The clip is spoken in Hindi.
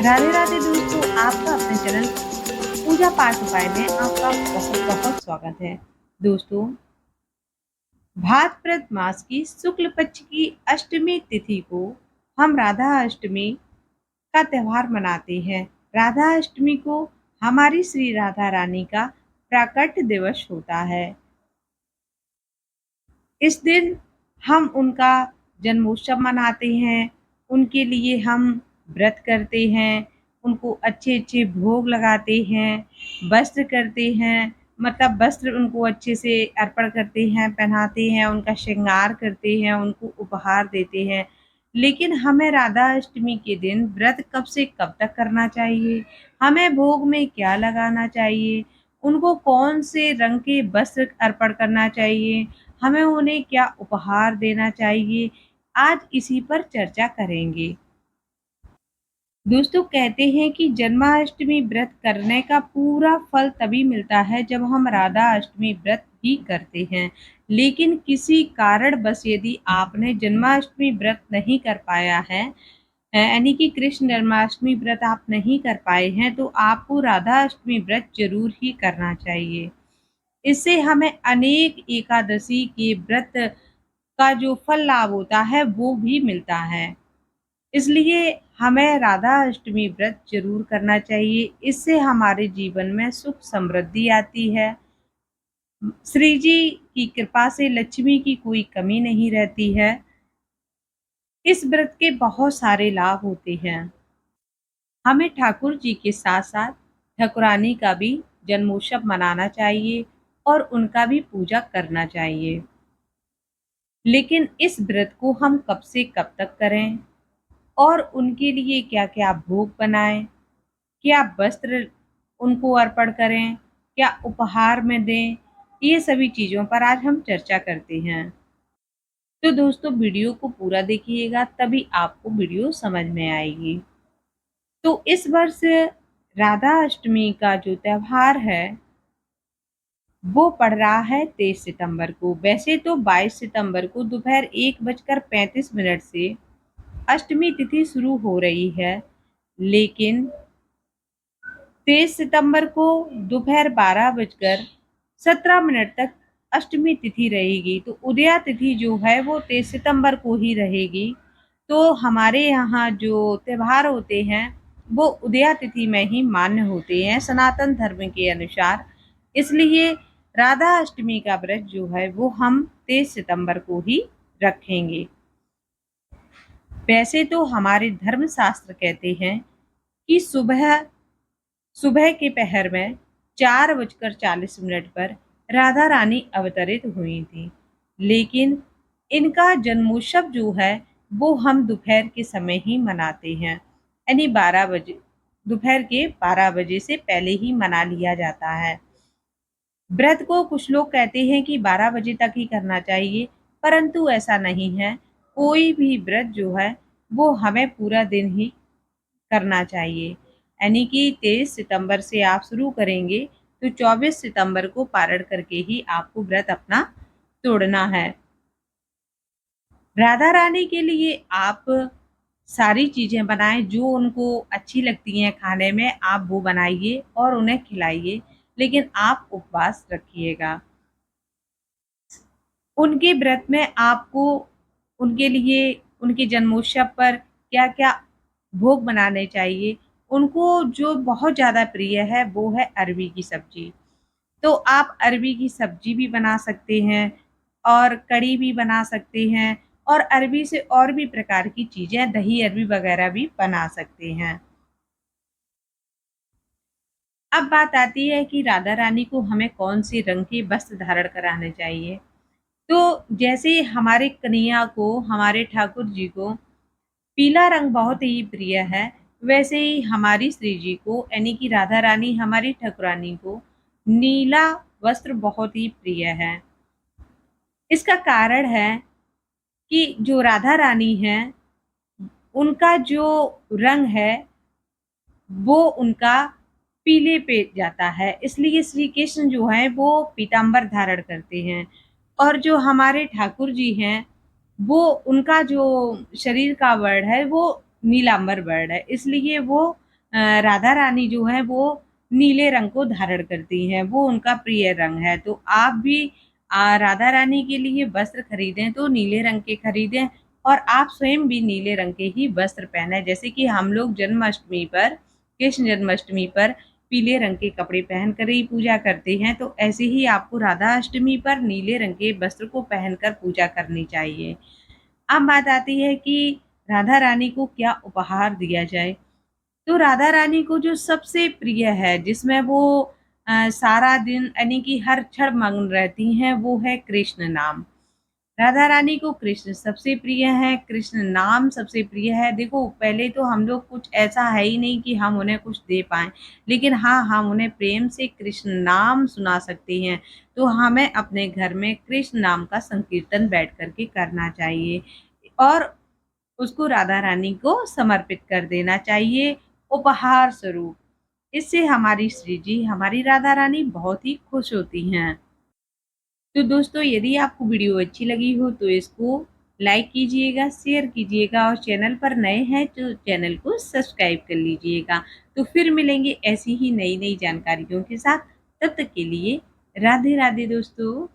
राधे राधे दोस्तों, आपका अपने चैनल पूजा पाठ उपाय में आपका बहुत बहुत स्वागत है। दोस्तों, भाद्रपद मास की शुक्ल पक्ष की अष्टमी तिथि को हम राधा अष्टमी का त्योहार मनाते हैं। राधा अष्टमी को हमारी श्री राधा रानी का प्राकट्य दिवस होता है। इस दिन हम उनका जन्मोत्सव मनाते हैं, उनके लिए हम व्रत करते हैं, उनको अच्छे-अच्छे भोग लगाते हैं, वस्त्र करते हैं, मतलब वस्त्र उनको अच्छे से अर्पण करते हैं, पहनाते हैं, उनका श्रृंगार करते हैं, उनको उपहार देते हैं। लेकिन हमें राधा अष्टमी के दिन व्रत कब से कब तक करना चाहिए? हमें भोग में क्या लगाना चाहिए? उनको कौन से रंग के वस्त्र अर्पण करना चाहिए? हमें उन्हें क्या उपहार देना चाहिए? आज इसी पर चर्चा करेंगे। दोस्तों, कहते हैं कि जन्माष्टमी व्रत करने का पूरा फल तभी मिलता है जब हम राधा अष्टमी व्रत भी करते हैं। लेकिन किसी कारणवश यदि आपने जन्माष्टमी व्रत नहीं कर पाया है, यानी कि कृष्ण जन्माष्टमी व्रत आप नहीं कर पाए हैं, तो आपको राधा अष्टमी व्रत जरूर ही करना चाहिए। इससे हमें अनेक एकादशी के व्रत का जो फल लाभ होता है वो भी मिलता है। इसलिए हमें राधा अष्टमी व्रत जरूर करना चाहिए। इससे हमारे जीवन में सुख समृद्धि आती है। श्री जी की कृपा से लक्ष्मी की कोई कमी नहीं रहती है। इस व्रत के बहुत सारे लाभ होते हैं। हमें ठाकुर जी के साथ साथ ठाकुरानी का भी जन्मोत्सव मनाना चाहिए और उनका भी पूजा करना चाहिए। लेकिन इस व्रत को हम कब से कब तक करें और उनके लिए क्या-क्या भोग बनाएं, क्या वस्त्र उनको अर्पण करें, क्या उपहार में दें, ये सभी चीज़ों पर आज हम चर्चा करते हैं। तो दोस्तों, वीडियो को पूरा देखिएगा, तभी आपको वीडियो समझ में आएगी। तो इस वर्ष राधा अष्टमी का जो त्योहार है वो पड़ रहा है 23 सितंबर को। वैसे तो 22 सितंबर को दोपहर 1:35 से अष्टमी तिथि शुरू हो रही है, लेकिन 23 सितंबर को दोपहर 12:17 तक अष्टमी तिथि रहेगी। तो उदया तिथि जो है वो 23 सितंबर को ही रहेगी। तो हमारे यहाँ जो त्योहार होते हैं वो उदया तिथि में ही मान्य होते हैं सनातन धर्म के अनुसार। इसलिए राधा अष्टमी का व्रत जो है वो हम 23 सितंबर को ही रखेंगे। वैसे तो हमारे धर्म शास्त्र कहते हैं कि सुबह सुबह के पहर में 4:40 पर राधा रानी अवतरित हुई थी, लेकिन इनका जन्मोत्सव जो है वो हम दोपहर के समय ही मनाते हैं, यानी 12 बजे, दोपहर के 12 बजे से पहले ही मना लिया जाता है। व्रत को कुछ लोग कहते हैं कि 12 बजे तक ही करना चाहिए, परंतु ऐसा नहीं है। कोई भी व्रत जो है वो हमें पूरा दिन ही करना चाहिए। यानी कि 23 सितंबर से आप शुरू करेंगे तो 24 सितंबर को पारण करके ही आपको व्रत अपना तोड़ना है। राधा रानी के लिए आप सारी चीज़ें बनाएं जो उनको अच्छी लगती हैं खाने में, आप वो बनाइए और उन्हें खिलाइए, लेकिन आप उपवास रखिएगा। उनके व्रत में आपको उनके लिए उनके जन्मोत्सव पर क्या-क्या भोग बनाने चाहिए। उनको जो बहुत ज़्यादा प्रिय है वो है अरबी की सब्ज़ी। तो आप अरबी की सब्ज़ी भी बना सकते हैं और कढ़ी भी बना सकते हैं और अरबी से और भी प्रकार की चीज़ें, दही अरबी वग़ैरह भी बना सकते हैं। अब बात आती है कि राधा रानी को हमें कौन से रंग के वस्त्र धारण कराने चाहिए। तो जैसे हमारे कन्हैया को, हमारे ठाकुर जी को पीला रंग बहुत ही प्रिय है, वैसे ही हमारी श्री जी को, यानी कि राधा रानी हमारी ठाकुरानी को नीला वस्त्र बहुत ही प्रिय है। इसका कारण है कि जो राधा रानी हैं, उनका जो रंग है वो उनका पीले पे जाता है, इसलिए श्री कृष्ण जो हैं वो पीताम्बर धारण करते हैं और जो हमारे ठाकुर जी हैं वो, उनका जो शरीर का वर्ण है वो नीलांबर वर्ण है, इसलिए वो राधा रानी जो है वो नीले रंग को धारण करती हैं, वो उनका प्रिय रंग है। तो आप भी राधा रानी के लिए वस्त्र खरीदें तो नीले रंग के खरीदें, और आप स्वयं भी नीले रंग के ही वस्त्र पहने। जैसे कि हम लोग जन्माष्टमी पर, कृष्ण जन्माष्टमी पर पीले रंग के कपड़े पहनकर ही पूजा करते हैं, तो ऐसे ही आपको राधा अष्टमी पर नीले रंग के वस्त्र को पहनकर पूजा करनी चाहिए। अब बात आती है कि राधा रानी को क्या उपहार दिया जाए। तो राधा रानी को जो सबसे प्रिय है, जिसमें वो सारा दिन यानी कि हर क्षण मग्न रहती हैं, वो है कृष्ण नाम। राधा रानी को कृष्ण सबसे प्रिय है, कृष्ण नाम सबसे प्रिय है। देखो, पहले तो हम लोग कुछ ऐसा है ही नहीं कि हम उन्हें कुछ दे पाएँ, लेकिन हाँ, हम उन्हें प्रेम से कृष्ण नाम सुना सकते हैं। तो हमें अपने घर में कृष्ण नाम का संकीर्तन बैठ कर के करना चाहिए, और उसको राधा रानी को समर्पित कर देना चाहिए उपहार स्वरूप। इससे हमारी श्री जी, हमारी राधा रानी बहुत ही खुश होती हैं। तो दोस्तों, यदि आपको वीडियो अच्छी लगी हो तो इसको लाइक कीजिएगा, शेयर कीजिएगा, और चैनल पर नए हैं तो चैनल को सब्सक्राइब कर लीजिएगा। तो फिर मिलेंगे ऐसी ही नई नई जानकारियों के साथ। तब तक के लिए राधे राधे दोस्तों।